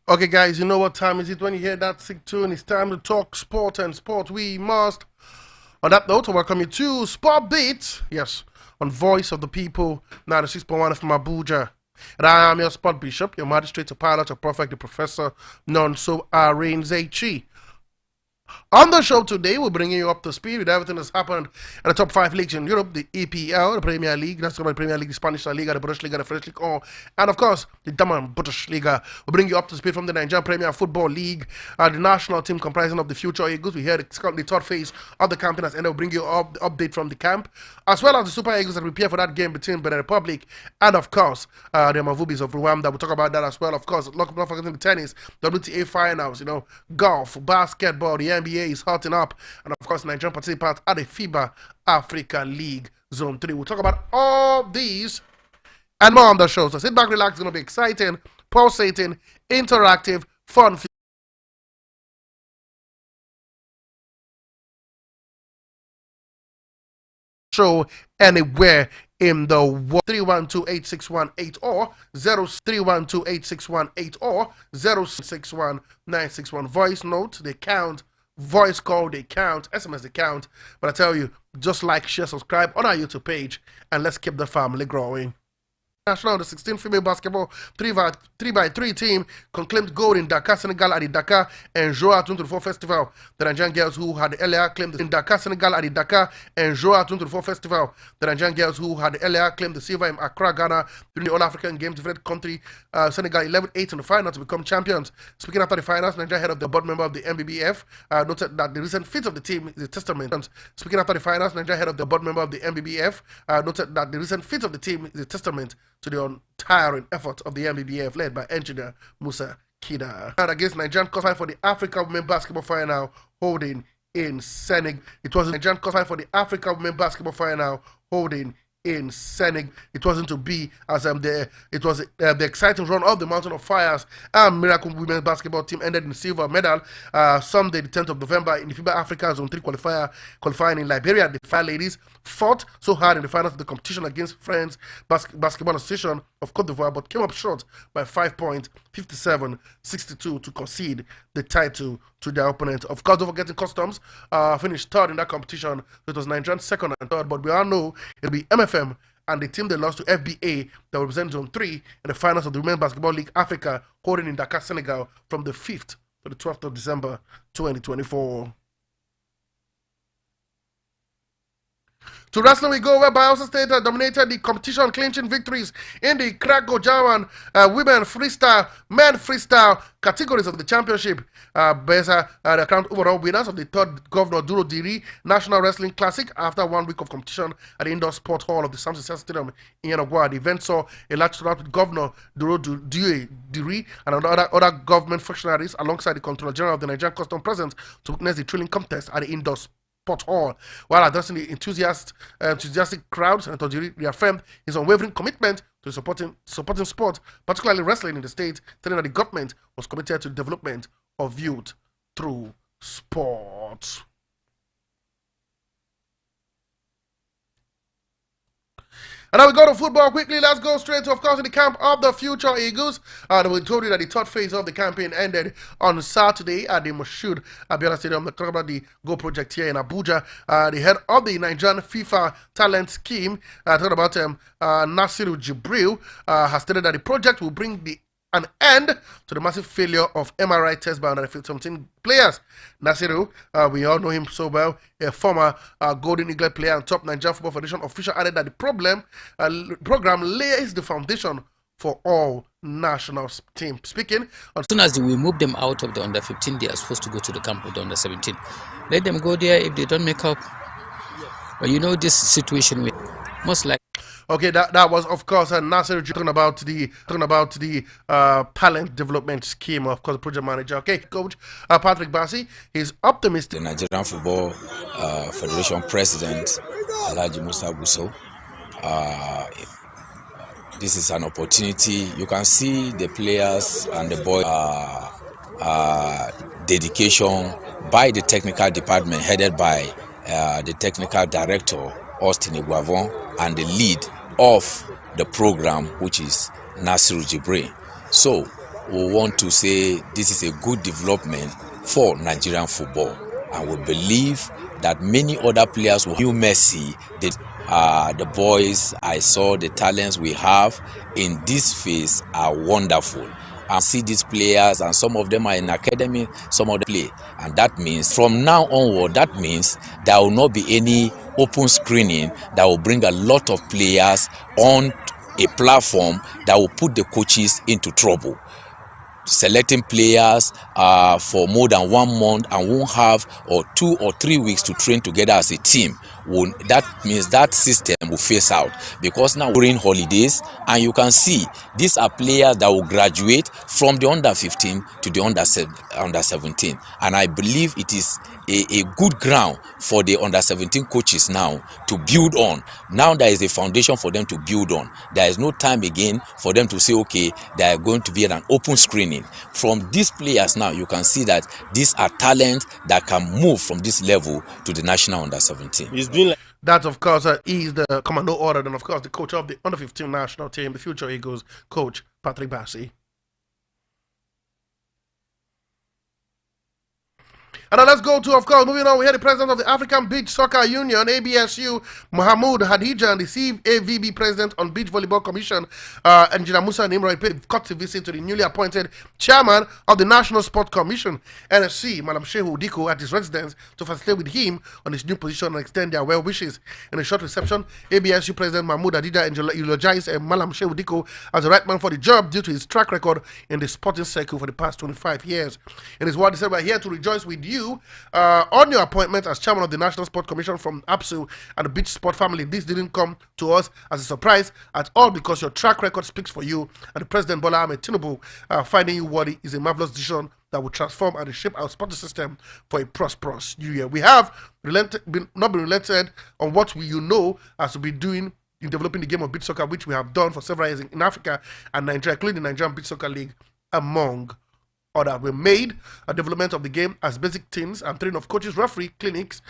Okay, guys, you know what time is it when you hear that sick tune? It's time to talk sport, and sport we must. On that note, I welcome you to Sport Beat, yes, on Voice of the People, 96.1 from Abuja. And I am your sport bishop, your magistrate, your pilot, your prophet, the professor, none so Rain Zechi. On the show today, we're bringing you up to speed with everything that's happened in the top 5 leagues in Europe, the EPL, the Premier League, that's the Premier League, the Spanish Liga, the Bundesliga, the French League, and of course, the German Bundesliga. We'll bring you up to speed from the Nigerian Premier Football League, the national team comprising of the Future Eagles. We hear the third phase of the campaign, and we'll bring you up the update from the camp, as well as the Super Eagles that prepare for that game between Benin Republic and, of course, the Mavubis of Rwanda. We'll talk about that as well. Of course, not forgetting the tennis, WTA finals, golf, basketball, the NBA is hotting up, and of course Nigerian participants at the FIBA Africa League Zone 3. We'll talk about all these and more on the show. So sit back, relax. It's going to be exciting, pulsating, interactive, fun. Show anywhere in the world. 312-861-8 or 0312-861-8 or 061-961. Voice note, they count. Voice call, they count. SMS, they count. But I tell you, just like, share, subscribe on our YouTube page, and let's keep the family growing. National, the 16th female basketball 3x3 team conclaimed gold in Dakar, Senegal at the Dakar and Joa 2024 Festival. The Nigerian girls who had earlier claimed in Dakar, Senegal at the Dakar and Joa 2024 Festival. The Nigerian girls who had earlier claimed the silver in Accra, Ghana during the All-African Games defeated country Senegal 11-8 in the final to become champions. Speaking after the finals, Nigeria, head of the board member of the MBBF, noted that the recent feat of the team is a testament. Speaking after the finals, Nigeria, head of the board member of the MBBF, noted that the recent feat of the team is a testament to the untiring efforts of the MBBF led by engineer Musa Kida. And against Nigerian qualified for the Africa Women Basketball Final holding in Senegal. It was Nigerian qualified for the Africa Women Basketball Final holding in Senegal. It wasn't to be as the exciting run of the Mountain of Fires and Miracle Women's Basketball team ended in silver medal Sunday the 10th of November in the FIBA Africa Zone 3 qualifying in Liberia. The Fire Ladies fought so hard in the finals of the competition against Friends Basketball Association of Cote d'Ivoire, but came up short by 5 points, 57-62, to concede the title to their opponent. Of course, don't forget the Customs finished third in that competition. It was Nigerian second and third, but we all know it'll be MFM and the team they lost to FBA that will represent Zone 3 in the finals of the Women's Basketball League Africa holding in Dakar, Senegal from the 5th to the 12th of December 2024. To wrestling we go, where Bayelsa State dominated the competition, clinching victories in the Krakow Jawan women freestyle, men freestyle categories of the championship. Bayelsa the crowned overall winners of the third Governor Duro Diri National Wrestling Classic after 1 week of competition at the Indoor Sport Hall of the Samson Stadium in Yanagwa. The event saw a large turnout with Governor Duro Diri and other government functionaries alongside the Controller General of the Nigerian Customs present to witness the thrilling contest at the Indoor Sport Hall. While addressing the enthusiastic crowds, and Tojiri reaffirmed his unwavering commitment to supporting sport, particularly wrestling in the state, telling that the government was committed to the development of youth through sport. And now we go to football quickly. Let's go straight to, of course, the camp of the Future Eagles. We told you that the third phase of the campaign ended on Saturday at the Moshood Abiola Stadium. We're talking about the Go Project here in Abuja. The head of the Nigerian FIFA talent scheme, talking about Nasiru Jibril, has stated that the project will bring an end to the massive failure of MRI tests by under 17 players. Nasiru, we all know him so well, a former Golden Eagle player and top Nigerian Football Federation official, added that the program lays the foundation for all national teams. Speaking as soon as we move them out of the under 15, they are supposed to go to the camp of the under 17. Let them go there. If they don't make up, but you know this situation will most likely. Okay, that was, of course, Nasser talking about the talent development scheme, of course, the project manager. Okay, Coach Patrick Bassi, he's optimistic. The Nigerian Football Federation President, Alhaji Musa Guso. This is an opportunity. You can see the players and the boys' dedication by the technical department headed by the technical director, Oseni and the lead of the program, which is Nasiru Jibril. So we want to say this is a good development for Nigerian football, and we believe that many other players will. New Messi, the boys, I saw the talents we have in this phase are wonderful. I see these players, and some of them are in academy, some of them play, and that means from now onward, that means there will not be any open screening that will bring a lot of players on a platform that will put the coaches into trouble. Selecting players for more than 1 month and won't have or 2 or 3 weeks to train together as a team, that means that system will phase out, because now during holidays, and you can see these are players that will graduate from the under 15 to the under 17, and I believe it is a good ground for the under 17 coaches now to build on. Now there is a foundation for them to build on. There is no time again for them to say, okay, they are going to be an open screening. From these players now, you can see that these are talents that can move from this level to the national under 17. He's doing like that, of course, is the commando order, and of course the coach of the under 15 national team, the future Eagles coach Patrick Bassi. And now let's go to, of course, moving on, we had the president of the African Beach Soccer Union, ABSU, Mohamed Hadija, and the CAVB president on Beach Volleyball Commission, Engineer Musa Nimroy, paid courtesy visit to the newly appointed chairman of the National Sport Commission, NSC, Malam Shehu Diko, at his residence to facilitate with him on his new position and extend their well wishes. In a short reception, ABSU president Mahmoud Hadija eulogized Malam Shehu Diko as the right man for the job due to his track record in the sporting circle for the past 25 years. In his word, he said, "We're here to rejoice with you on your appointment as chairman of the National Sport Commission from APSU and the Beach Sport family. This didn't come to us as a surprise at all, because your track record speaks for you, and the President Bola Ahmed Tinubu finding you worthy is a marvelous decision that will transform and reshape our sporting system for a prosperous new year. We have not been relented on what you know as to be doing in developing the game of beach soccer, which we have done for several years in Africa and Nigeria, including the Nigerian Beach Soccer League, among others. We made a development of the game as basic teams and training of coaches, referee, clinics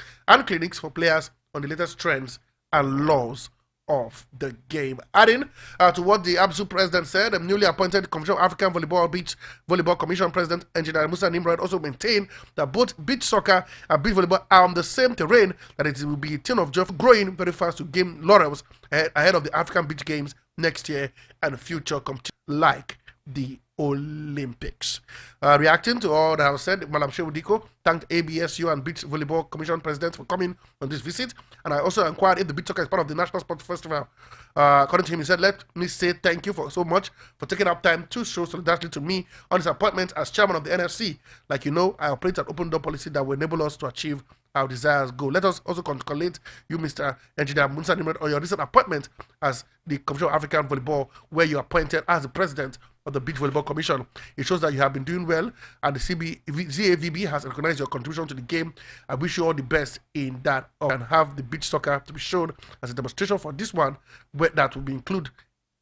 for players on the latest trends and laws of the game." Adding to what the ABSU president said, the newly appointed Commission of African Beach Volleyball Commission President Engineer Musa Nimrod also maintained that both beach soccer and beach volleyball are on the same terrain, that it will be a thing of joy, growing very fast to gain laurels ahead of the African Beach Games next year and future competitions like the Olympics. Reacting to all that I was said, Malam Shehu Diko thanked ABSU and Beach Volleyball Commission President for coming on this visit, and I also inquired if the beach soccer is part of the National Sports Festival. According to him, he said, "Let me say thank you so much for taking up time to show solidarity to me on his appointment as chairman of the NFC. Like you know, I operate an open door policy that will enable us to achieve our desires go. Let us also congratulate you, Mr. Engineer Musa Nimrod, on your recent appointment as the Commission of African Volleyball, where you are appointed as the president of the Beach Volleyball Commission. It shows that you have been doing well, and the CAVB has recognized your contribution to the game. I wish you all the best in that, and have the beach soccer to be shown as a demonstration for this one, where that will be include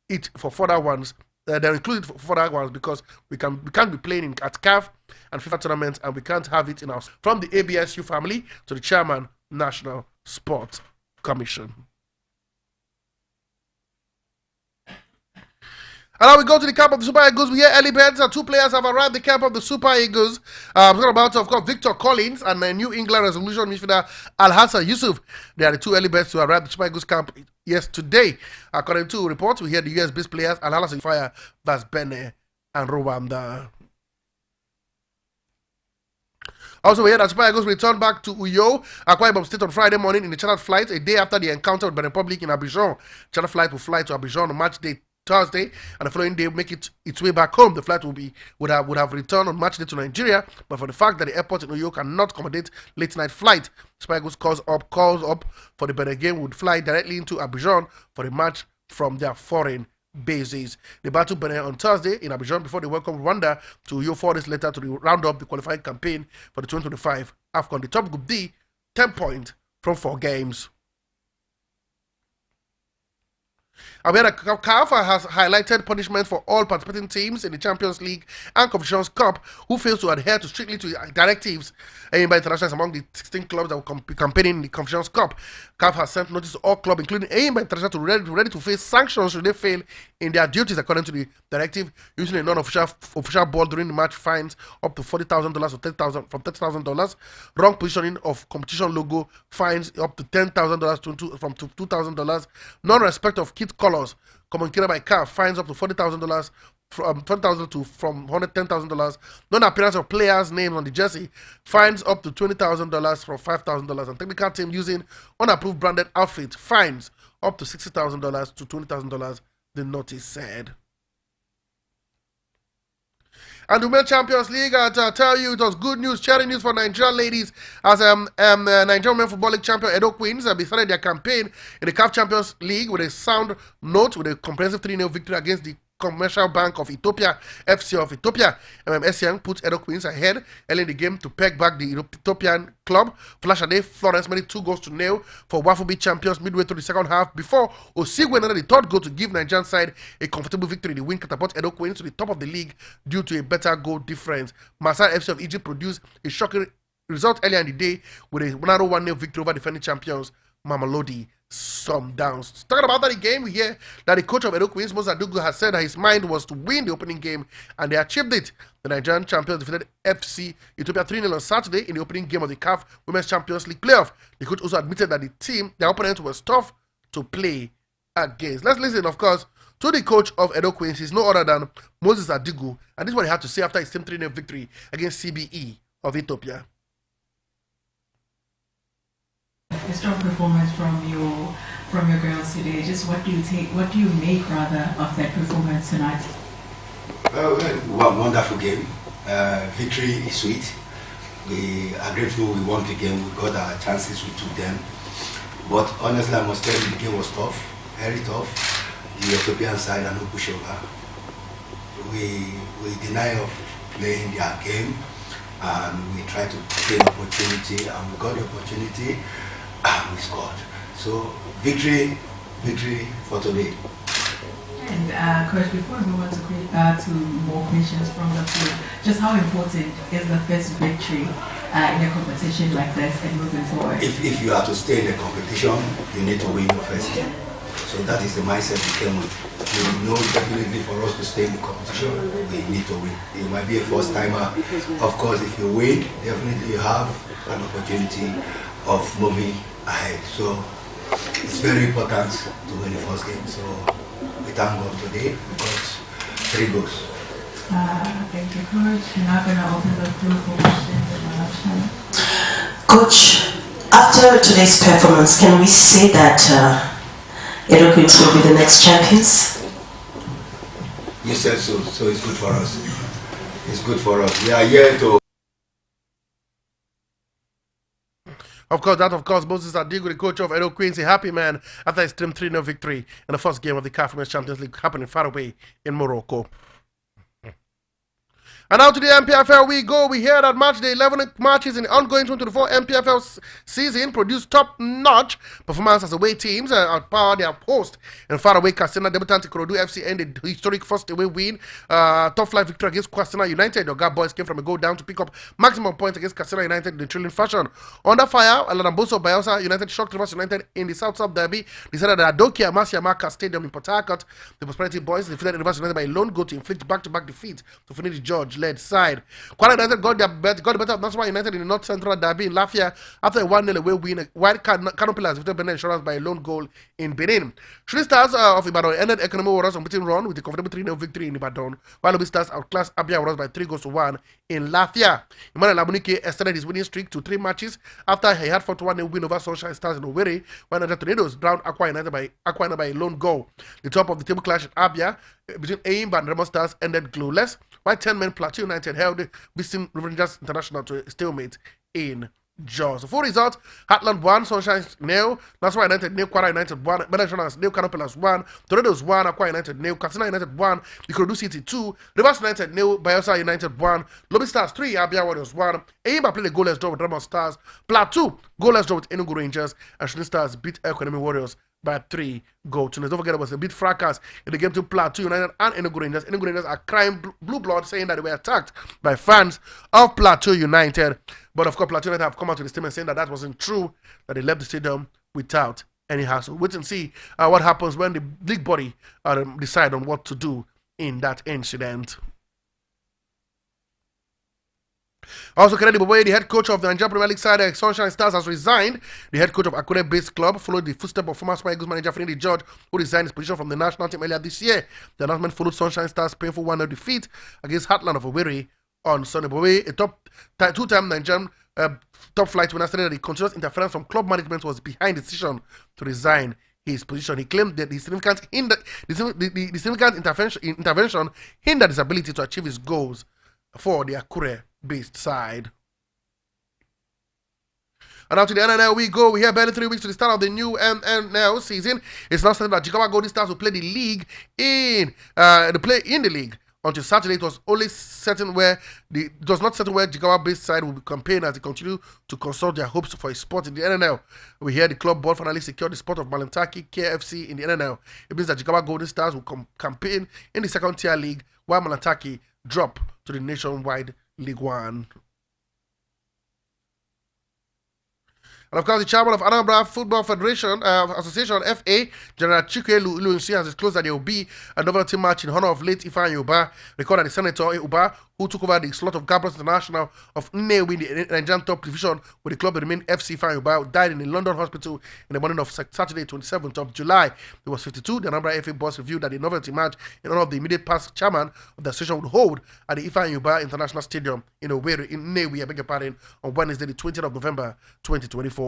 it for further ones. They're included for further ones, because we can't be playing at CAF and FIFA tournaments, and we can't have it in our." From the ABSU family to the chairman, National Sports Commission. And now we go to the camp of the Super Eagles. We hear early birds. 2 players have arrived at the camp of the Super Eagles. I'm talking about, of course, Victor Collins and the New England Resolution midfielder Al-Hassan Yusuf. They are the 2 early birds to arrive at the Super Eagles camp yesterday. According to reports, we hear the US-based players Al-Hassan Fire, Vas Bene, and Rwanda. Also, we heard that Super Eagles returned back to Uyo, Akwa Ibom State on Friday morning in the chartered flight, a day after the encounter with Benin Republic in Abidjan. Chartered flight will fly to Abidjan on match day Thursday, and the following day make its way back home. The flight would have returned on match day to Nigeria, but for the fact that the airport in Uyo cannot accommodate late night flight, Super Eagles calls up for the Benin game would fly directly into Abidjan for the match from their foreign bases. They battled Benin on Thursday in Abidjan before they welcomed Rwanda to Uyo 4 days later to round up the qualifying campaign for the 2025 AFCON. The top group D, 10 points from 4 games. And we had CAF has highlighted punishment for all participating teams in the Champions League and Confederations Cup who fail to adhere strictly to directives aimed by internationals among the 16 clubs that will be campaigning in the Confederations Cup. CAF has sent notice to all clubs, including aimed by international, to ready to face sanctions should they fail in their duties according to the directive. Using a non-official ball during the match, fines up to $40,000 to $30,000 from $30,000. Wrong positioning of competition logo, fines up to $10,000 from $2,000. Non-respect of kit colors communicated by CAF, fines up to $40,000 from $20,000 to from $110,000. Non-appearance of players' names on the jersey, fines up to $20,000 from $5,000. And technical team using unapproved branded outfit, fines up to $60,000 to $20,000. The notice said. And the Women's Champions League, I tell you, it was good news, cheering news for Nigerian ladies as Nigerian Women Football League champion Edo Queens have started their campaign in the CAF Champions League with a sound note with a comprehensive 3-0 victory against the Commercial Bank of Ethiopia, FC of Ethiopia. MFM put Edo Queens ahead early in the game to peg back the Ethiopian club. Flashade Florence made it 2-0 for Wafubi champions midway through the second half before Osigwe another the third goal to give Nigerian side a comfortable victory. The win catapulted Edo Queens to the top of the league due to a better goal difference. Masai FC of Egypt produced a shocking result earlier in the day with a 1-0 victory over defending champions Mamelodi Sundowns. Talking about that game, we hear that the coach of Edo Queens, Moses Adugu, has said that his mind was to win the opening game, and they achieved it. The Nigerian champions defeated FC Ethiopia 3-0 on Saturday in the opening game of the CAF Women's Champions League playoff. The coach also admitted that their opponent was tough to play against. Let's listen, of course, to the coach of Edo Queens. He's no other than Moses Adugu, and this is what he had to say after his team 3-0 victory against CBE of Ethiopia. A strong performance from your girls today. Just what do you make rather of that performance tonight? Wonderful game. Victory is sweet. We are grateful we won the game. We got our chances, we took them. But honestly, I must tell you, the game was tough, very tough. The Ethiopian side and no pushover. We deny of playing their game, and we tried to play the opportunity, and we got the opportunity. We scored. So victory for today. And coach, before we move on to more questions from the field, just how important is the first victory in a competition like this and moving forward? If you are to stay in the competition, you need to win your first game. So that is the mindset we came with. You know, definitely for us to stay in the competition, we need to win. You might be a first timer. Of course, if you win, definitely you have an opportunity of moving ahead. So it's very important to win the first game. So we thank God today. We got 3 goals. Thank you, coach. We're now going to open the floor for questions. Coach, after today's performance, can we say that Edo Queens will be the next champions? You said so. So it's good for us. It's good for us. We are here to. Of course, Moses Adugu, the coach of Edo Queens, a happy man after his team 3-0 victory in the first game of the CAF Women's Champions League happening far away in Morocco. And now to the NPFL we go. We hear that match day 11 matches in the ongoing 2024 NPFL season produced top-notch performance as away teams outpowered their host in faraway Katsina. Debutant Ikorodu FC ended the historic first away win. Top flight victory against Katsina United. The Oga boys came from a goal down to pick up maximum points against Katsina United in the thrilling fashion. Under fire, Alanamboso Bayelsa United shocked Rivers United in the South derby. Decided that Adokia Masiamaka Stadium in Port Harcourt, the Prosperity Boys defeated Rivers United by a lone goal to inflict back-to-back defeats to finish the George-led side. Kwara United got the better of Nassau United in the North Central derby in Lafia after a 1-0 away win. White Canopilas defeated Benin Insurance by a lone goal in Benin. Shooting Stars of Ibadan ended Economic Warriors unbeaten run with a comfortable 3-0 victory in Ibadan, while Obi Stars outclassed Abia Warriors by 3-1 in Lafia. Emmanuel Labunike extended his winning streak to 3 matches after he had fought 1-0 win over Sunshine Stars in Owerri, while Niger Tornadoes drowned Akwa United by a lone goal. The top of the table clash at Abia between Aimba and Remo Stars ended glowless, while 10-man Plateau United held Beasting Rangers International to a stalemate in Jaws. The full result: Heartland 1, Sunshine 0, Nassau United 0, Kwara United 1, Benin Insurance 0, Canopilas 1, Tornadoes 1, Akwa United 0, Katsina United 1, Ikorodu City 2, Rivers United 0, Bayelsa United 1, Lobby Stars 3, Abia Warriors 1, Aimba played a goalless draw with Remo Stars, Plateau goalless draw with Enugu Rangers, and Shooting Stars beat Economic Warriors by 3-goal to nil. Don't forget, it was a bit fracas in the game to Plateau United and Enugu Rangers. Enugu Rangers are crying blue blood, saying that they were attacked by fans of Plateau United. But of course, Plateau United have come out to the statement saying that that wasn't true, that they left the stadium without any hassle. Wait and see what happens when the league body decide on what to do in that incident. Also, Kennedy Boboye, the head coach of the Nigerian Premier League side, Sunshine Stars, has resigned. The head coach of Akure-based club followed the footsteps of former Super Eagles manager Finidi George, who resigned his position from the national team earlier this year. The announcement followed Sunshine Stars' painful 1-0 defeat against Heartland of Owerri on Sunday. Boboye, a two-time Nigerian top flight winner, stated that the continuous interference from club management was behind the decision to resign his position. He claimed that the significant intervention hindered his ability to achieve his goals for the Akure-based side. And now to the NNL we go. We have barely 3 weeks to the start of the new NNL season. It's now certain that Jigawa Golden Stars will play the league in the league. Until Saturday, it was only certain where Jigawa-based side will be campaigning as they continue to consult their hopes for a spot in the NNL. We hear the club board finally secured the spot of Malantaki KFC in the NNL. It means that Jigawa Golden Stars will campaign in the second-tier league, while Malantaki drop to the nationwide League One. And of course, the chairman of Anambra Football Federation Association, FA, General Chike Luinsi, has disclosed that there will be a novelty match in honor of late Ifeanyi Uba, recorded the Senator Uba, who took over the slot of Gabros International of Nnewi in the Nigerian top division, where the club remained FC Ifeanyi Uba, died in a London hospital in the morning of Saturday, 27th of July. He was 52. The Anambra FA boss reviewed that the novelty match in honor of the immediate past chairman of the association would hold at the Ifeanyi Uba International Stadium in Owerri, in Nnewi, I beg your pardon, on Wednesday, the 20th of November, 2024.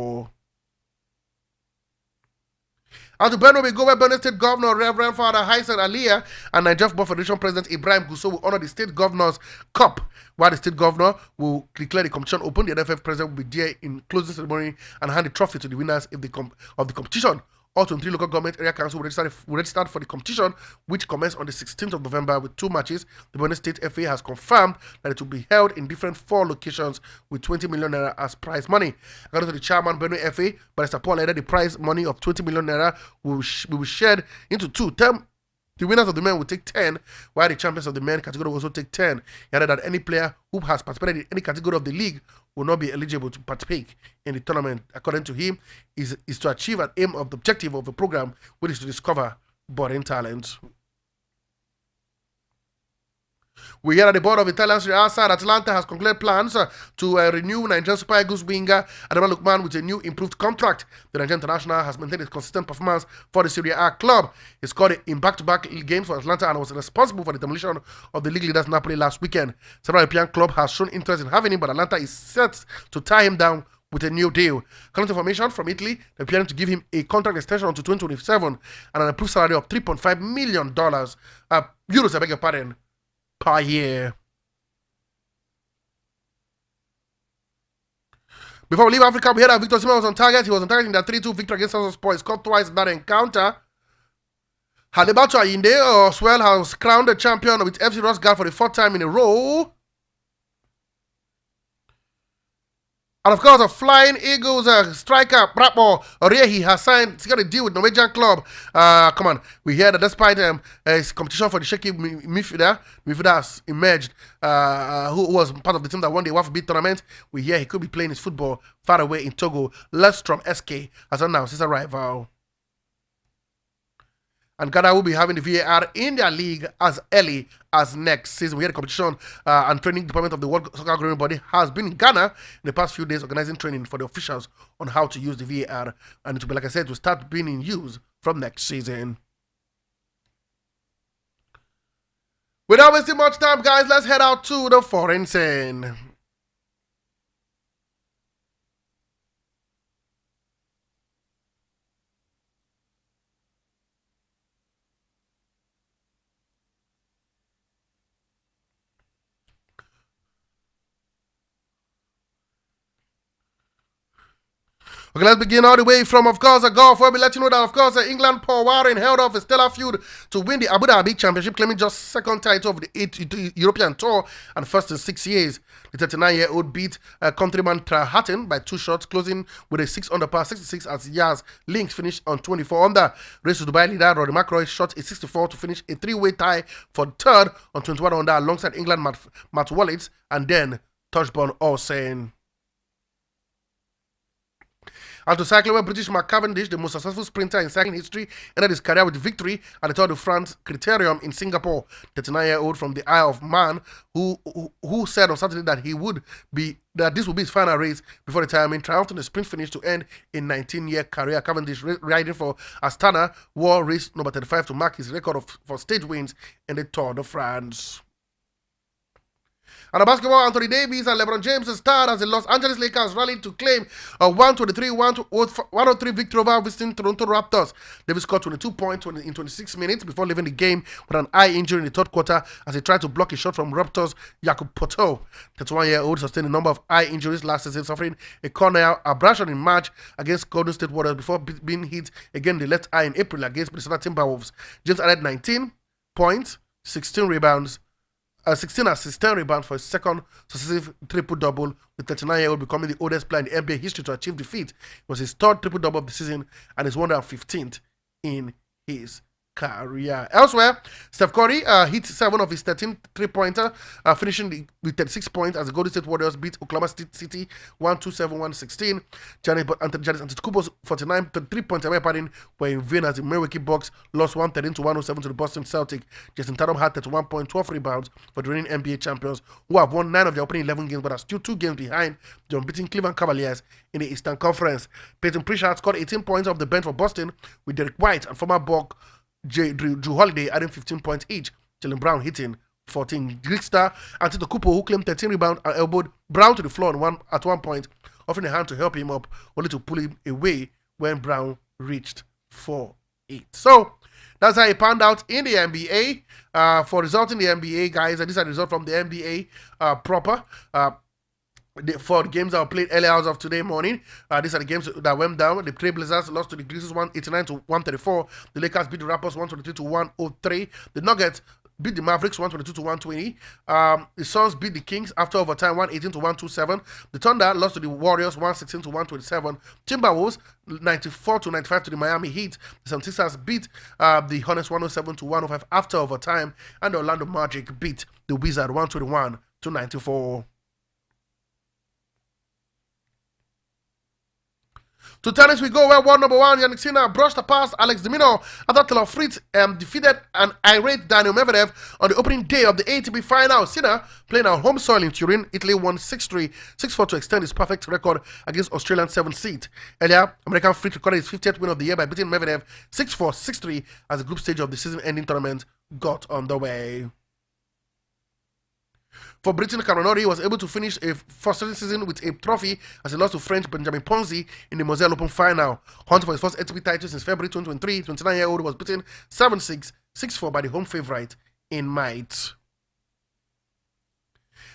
And to Benue we go, where Benue State Governor Reverend Father Hyson Aliyah and Nigeria Football Federation President Ibrahim Gusso will honor the State Governor's Cup, while the State Governor will declare the competition open. The NFF President will be there in closing ceremony and hand the trophy to the winners of the competition. All 23 local government area councils will register for the competition, which commenced on the 16th of November with 2 matches. The Benue State FA has confirmed that it will be held in different 4 locations with 20 million naira as prize money. According to the chairman, Benue FA, Barrister Paul Eder, the prize money of 20 million naira will be shared into 2. The winners of the men will take 10, while the champions of the men category will also take 10. He added that any player who has participated in any category of the league will not be eligible to partake in the tournament. According to him, is to achieve an aim of the objective of the program, which is to discover budding talent. We hear that the board of Italian Serie A side Atalanta has concluded plans to renew Nigerian Super Eagles winger Ademola Lookman with a new improved contract. The Nigerian international has maintained his consistent performance for the Serie A club. He scored in back-to-back games for Atlanta and was responsible for the demolition of the league leaders Napoli last weekend. Several European clubs have shown interest in having him, but Atlanta is set to tie him down with a new deal. According to information from Italy, they're planning to give him a contract extension until 2027 and an approved salary of $3.5 million. Euros, I beg your pardon, per year. Before we leave Africa, we heard that Victor Osimhen was on target. He was on target in that 3-2 victory against Sport. He scored twice in that encounter. Hadebatu Ayinde as well has crowned the champion with FC Rosgard for the 4th time in a row. And of course, a Flying Eagles striker, Brabo Oriehi, has got a deal with Norwegian club. Come on, we hear that despite his competition for the shaky midfielder has emerged, who was part of the team that won the WAFB tournament. We hear he could be playing his football far away in Togo. Lestrom SK has announced his arrival. And Ghana will be having the VAR in their league as early as next season. We had a competition and training department of the World Soccer Governing Body has been in Ghana in the past few days organizing training for the officials on how to use the VAR. And it will be, like I said, to start being in use from next season. Without wasting much time, guys, let's head out to the foreign scene. Okay, let's begin all the way from, of course, golf, where we let you know that, of course, England Paul Warren held off a stellar feud to win the Abu Dhabi Championship, claiming just second title of the European Tour and first in 6 years. The 39-year-old beat countryman Hatton by 2 shots, closing with a 6 under par 66 as Yaz Links finished on 24 under. Race to Dubai leader Rory McIlroy shot a 64 to finish a 3-way tie for third on 21 under alongside England Matt Wallace and then Touchborn Oseni. And to cycling, where British Mark Cavendish, the most successful sprinter in cycling history, ended his career with victory at the Tour de France Criterium in Singapore. 39-year-old from the Isle of Man, who said on Saturday that this would be his final race before retirement, triumphed in the sprint finish to end a 19-year career. Cavendish, riding for Astana, wore race number 35 to mark his record for stage wins in the Tour de France. And the basketball, Anthony Davis and LeBron James starred as the Los Angeles Lakers rallied to claim a 123-103 victory over visiting Toronto Raptors. Davis scored 22 points in 26 minutes before leaving the game with an eye injury in the third quarter as he tried to block a shot from Raptors' Jakob Poeltl. 31-year-old sustained a number of eye injuries last season, suffering a corneal abrasion in March against Golden State Warriors before being hit again in the left eye in April against Minnesota Timberwolves. James added 19 points, 16 rebounds, 16 assists, 10 rebounds for his second successive triple-double, with 39-year-old becoming the oldest player in the NBA history to achieve the feat. It was his third triple-double of the season and his 115th in his career. Elsewhere, Steph Curry hit 7 of his 13 three-pointer, finishing with 36 points as the Golden State Warriors beat Oklahoma City 127-116. Giannis Antetokounmpo's 49 3-pointer were in vain as the Milwaukee Bucks lost 113-107 to the Boston Celtics. Jason Tatum had 31 points, 12 rebounds for the reigning NBA champions, who have won 9 of their opening 11 games but are still 2 games behind the unbeaten Cleveland Cavaliers in the Eastern Conference. Peyton Pritchard scored 18 points off the bench for Boston, with Derek White and former Buck Drew Holiday adding 15 points each. Jaylen Brown hitting 14. Greek star Antetokounmpo, who claimed 13 rebounds and elbowed Brown to the floor at one point, offering a hand to help him up, only to pull him away when Brown reached for it. So that's how it panned out in the NBA. For results in the NBA, guys, and these are the results from the NBA proper. For the games that were played early hours of today morning, these are the games that went down. The Trailblazers lost to the Grizzlies 189-134. The Lakers beat the Raptors 123-103. The Nuggets beat the Mavericks 122-120. The Suns beat the Kings after overtime 118-127. The Thunder lost to the Warriors 116-127. Timberwolves 94-95 to the Miami Heat. The 76ers beat the Hornets 107-105 after overtime, and the Orlando Magic beat the Wizards 121-94. To tennis we go, where world number 1 Yannick Sinner brushed past Alex de Minaur after Taylor Fritz defeated an irate Daniel Medvedev on the opening day of the ATP final. Sinner, playing on home soil in Turin, Italy, won 6-3, 6-4 to extend his perfect record against Australian 7th seed. Earlier, American Fritz recorded his 50th win of the year by beating Medvedev 6-4, 6-3 as the group stage of the season-ending tournament got underway. For Britain, Cameron was able to finish a frustrating season with a trophy as he lost to French Benjamin Ponzi in the Moselle Open final. Hunting for his first ATP title since February 2023, 29-year-old was beaten 7-6, 6-4 by the home favourite in might.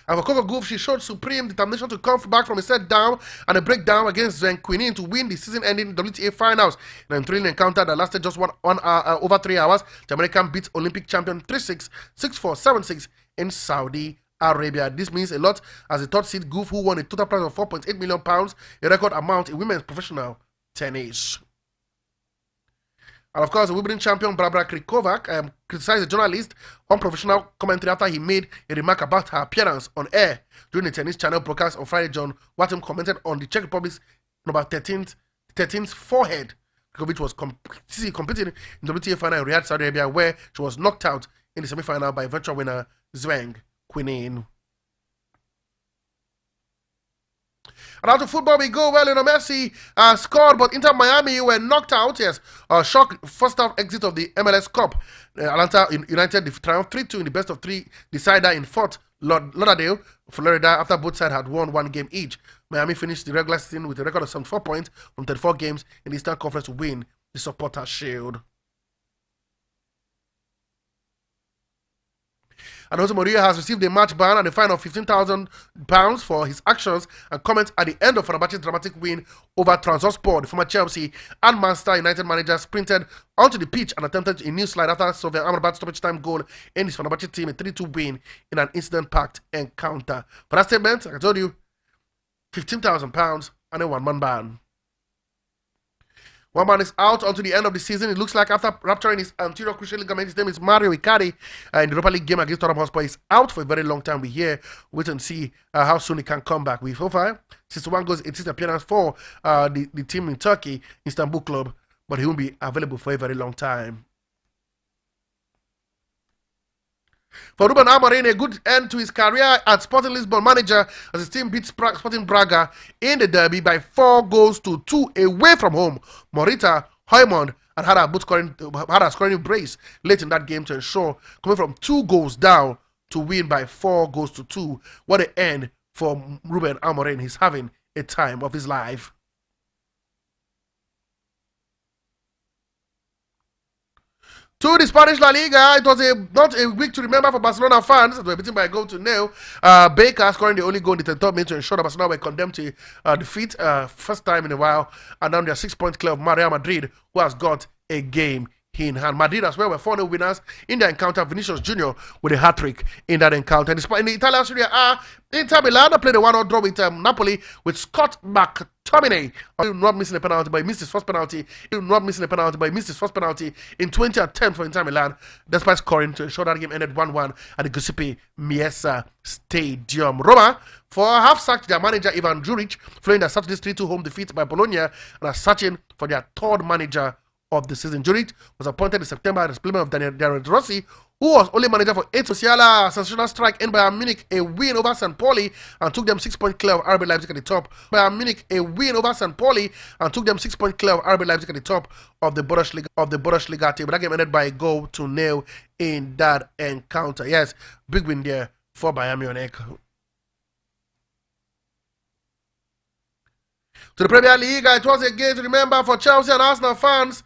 And for Coco Gauff, she showed supreme determination to come back from a set down and a breakdown against Zheng Quinin to win the season-ending WTA finals. In a thrilling encounter that lasted just over 3 hours, the American beat Olympic champion 3-6, 6-4, 7-6 in Saudi Arabia. This means a lot as the third seed Gauff, who won a total prize of £4.8 million, a record amount in women's professional tennis. And of course, the Wimbledon champion Barbara Krikovac criticized the journalist on professional commentary after he made a remark about her appearance on air during the tennis channel broadcast on Friday. John Watson commented on the Czech Republic's number 13's forehead. Krikovac was competing in the WTA final in Riyadh, Saudi Arabia, where she was knocked out in the semi-final by eventual winner Zheng Quinin. And out of football we go. Well, Messi scored, but Inter Miami were knocked out. Yes, shock first half exit of the MLS Cup. Atlanta United triumphed 3-2 in the best of 3 decider in Fort Lauderdale, Florida, after both sides had won 1 game each. Miami finished the regular season with a record of 74 points from 34 games in the Eastern Conference to win the Supporters' Shield. And Jose Mourinho has received a match ban and a fine of £15,000 for his actions and comments at the end of Fenerbahce's dramatic win over Trabzonspor. The former Chelsea and Manchester United manager sprinted onto the pitch and attempted a new slide after Sofyan Amrabat's stoppage time goal in his Fenerbahce team a 3-2 win in an incident-packed encounter. For that statement, like I told you, £15,000 and a one-man ban. One man is out until the end of the season. It looks like after rupturing his anterior cruciate ligament, his name is Mario Icardi. In the Europa League game against Tottenham Hotspur, is out for a very long time. We hear, wait and see how soon he can come back. With Rufai, 61 goals, 18 appearance for the team in Turkey, Istanbul club, but he won't be available for a very long time. For Ruben Amorim, a good end to his career at Sporting Lisbon manager as his team beat Sporting Braga in the derby by 4-2 away from home. Morita, Højmund, and had a scoring brace late in that game to ensure coming from 2 goals down to win by 4-2. What an end for Ruben Amorim. He's having a time of his life. To the Spanish La Liga, it was not a week to remember for Barcelona fans. They were beaten by a goal to nil. Baker scoring the only goal in the 10th minute to ensure that Barcelona were condemned to defeat first time in a while. And now they're 6 points clear of Real Madrid, who has got a game in hand. Madrid as well were 4-0 winners in their encounter. Vinicius Jr. with a hat-trick in that encounter. In the Italian Serie A, Inter Milan played a 1-0 draw with Napoli with Scott McTominay. Not missing a penalty, but he missed his first penalty. Not missing a penalty, but he missed his first penalty in 20 attempts for Inter Milan, despite scoring to ensure that game ended 1-1 at the Giuseppe Meazza Stadium. Roma, for half sacked their manager Ivan Juric, following their Saturday's 3-2 home defeat by Bologna, and are searching for their third manager of the season. Juric was appointed in September at the replacement of Daniel Rossi, who was only manager for 8 months. Musiala, sensational strike in Bayern Munich, a win over St. Pauli, and took them 6 points clear of RB Leipzig at the top. Bayern Munich, a win over St. Pauli, and took them 6 points clear of RB Leipzig at the top of the Bundesliga table. That game ended by a goal to nil in that encounter. Yes, big win there for Bayern Munich. To the Premier League, it was a game to remember for Chelsea and Arsenal fans.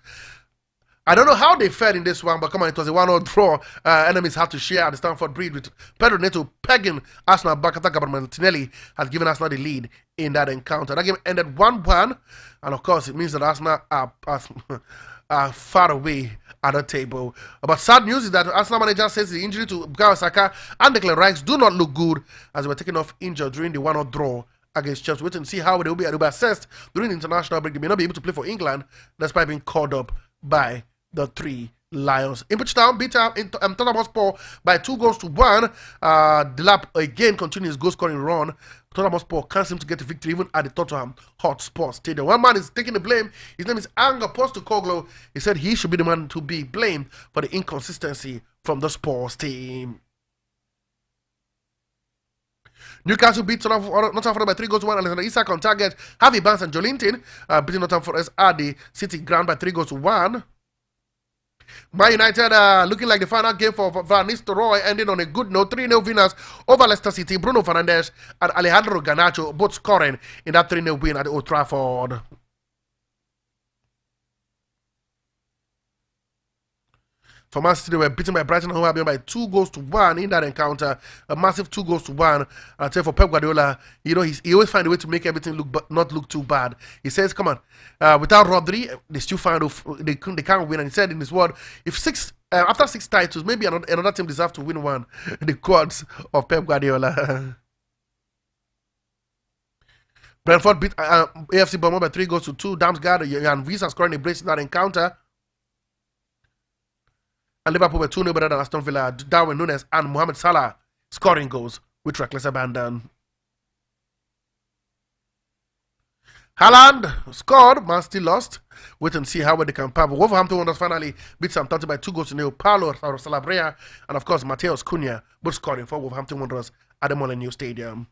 I don't know how they fared in this one, but come on, it was a 1-0 draw. Enemies had to share at the Stamford Bridge with Pedro Neto pegging Arsenal back after Gabriel Martinelli has given Arsenal the lead in that encounter. That game ended 1-1, and of course, it means that Arsenal are far away at the table. But sad news is that Arsenal manager says the injury to Bukayo Saka and Declan Rice do not look good as they were taken off injured during the 1-0 draw against Chelsea. Wait and see how they will be assessed during the international break. They may not be able to play for England despite being called up by the 3 Lions. Ipswich Town beat Tottenham Hotspur by 2-1. The lap again continues goal scoring run. Tottenham Hotspur can't seem to get a victory even at the Tottenham Hotspur Stadium. One man is taking the blame. His name is Anga Postecoglou. He said he should be the man to be blamed for the inconsistency from the Spurs team. Newcastle beat Nottingham Forest by 3-1. Alexander Isak on target. Harvey Barnes and Joelinton beating Nottingham Forest at the City ground by 3-1. Man United looking like the final game for Van Nistelrooy, ending on a good note. 3-0 winners over Leicester City. Bruno Fernandes and Alejandro Garnacho both scoring in that 3-0 win at Old Trafford. For Man City, they were beaten by Brighton and Hove Albion by 2-1 in that encounter. A massive 2-1. I tell you, for Pep Guardiola, you know, he always find a way to make everything not look too bad. He says, come on, without Rodri, they still find they can't win. And he said in his word, if after 6 titles, maybe another team deserves to win one. The quads of Pep Guardiola. Brentford beat AFC Bournemouth by 3-2. Damsgaard and Visa scoring a brace in that encounter. And Liverpool were 2-0 better than Aston Villa. Darwin Núñez and Mohamed Salah scoring goals with reckless abandon. Haaland scored, Man still lost. Wait and see how well they can pass. Wolverhampton Wanderers finally beat Southampton by 2-0. Paulo Salabrea and of course Mateus Cunha both scoring for Wolverhampton Wanderers at the Molineux Stadium.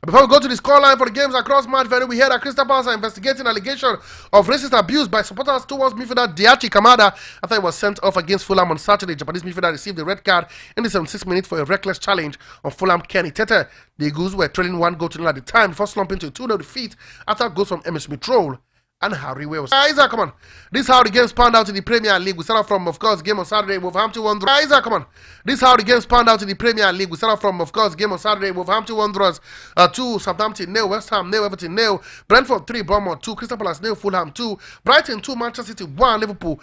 Before we go to the scoreline for the games across match venue, we hear that Crystal Palace are investigating allegation of racist abuse by supporters towards midfielder Diachi Kamada after he was sent off against Fulham on Saturday. Japanese midfielder received a red card in the 76th minute for a reckless challenge on Fulham Kenny Tete. The Eagles were trailing 1-0 at the time before slumping to a 2-0 defeat after goals from Emil Smith-Rowe and Harry Wales. Isaac, come on. This is how the games panned out in the Premier League. We start off from, of course, game on Saturday. Wolverhampton Wanderers. Isaac, come on. This is how the games panned out in the Premier League. We start off from, of course, game on Saturday. Wolverhampton Wanderers 2, Southampton 0, West Ham 0, Everton 0, Brentford 3, Bournemouth 2, Crystal Palace 0, Fulham 2, Brighton 2, Manchester City 1, Liverpool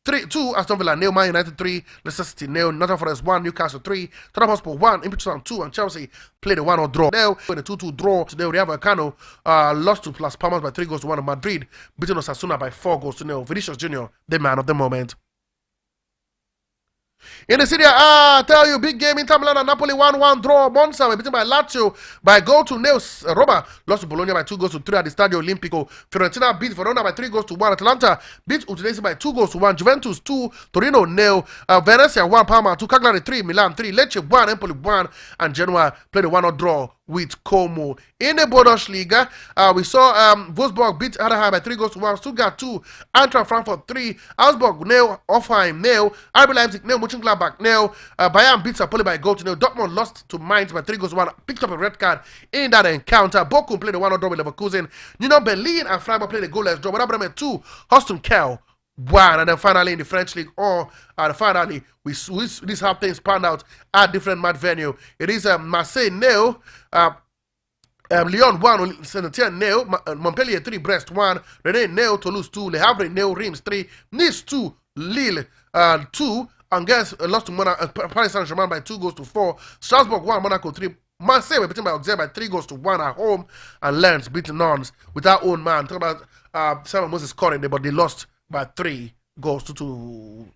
2, Aston Villa 0, Man United 3, Leicester City 0, Nottingham Forest 1, Newcastle 3, Tottenham Hotspur 1, Ipswich Town 2, and Chelsea played a 1-0 draw. Now, in a 2-2 draw today, we have Vallecano lost to Las Palmas by 3-1, and Madrid beating Osasuna by 4-0. Vinicius Junior, the man of the moment. In the Serie, I tell you, big game. Inter Milan and Napoli 1-1 draw. Monza were beaten by Lazio by goal to nil. Roma lost to Bologna by 2-3 at the Stadio Olimpico. Fiorentina beat Verona by 3-1. Atalanta beat Udinese by 2-1. Juventus 2, Torino 0. Venezia 1, Parma 2, Cagliari 3, Milan 3, Lecce 1, Empoli 1, and Genoa played a 1-0 draw with Como. In the Bundesliga, we saw Wolfsburg beat Heidenheim by 3-1, Stuttgart 2, Eintracht Frankfurt 3, Augsburg 0, Hoffenheim 0, RB Leipzig 0, Mönchengladbach 0, Bayern beat Napoli by goal to 0, Dortmund lost to Mainz by 3-1, picked up a red card in that encounter. Bochum played a 1-0 draw with Leverkusen. Berlin and Freiburg played a goalless draw. Werder Bremen 2, Holstein Kiel 1, and then finally in the French League, finally, this how things panned out at different match venue. It is Marseille 0, Lyon 1, Saint-Etienne 0, Montpellier 3, Brest 1, Rennes 0, Toulouse 2, Le Havre 0, Reims 3, Nice 2, Lille 2, Angers lost to Paris Saint-Germain by 2-4, Strasbourg 1, Monaco 3, Marseille were beaten by Auxerre by 3-1 at home, and Lens beaten Nantes with our own man. Talk about Simon Moses scoring there, but they lost by 3-2.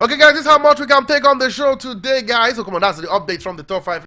Okay, guys, this is how much we can take on the show today, guys. So come on, that's the update from the top 5.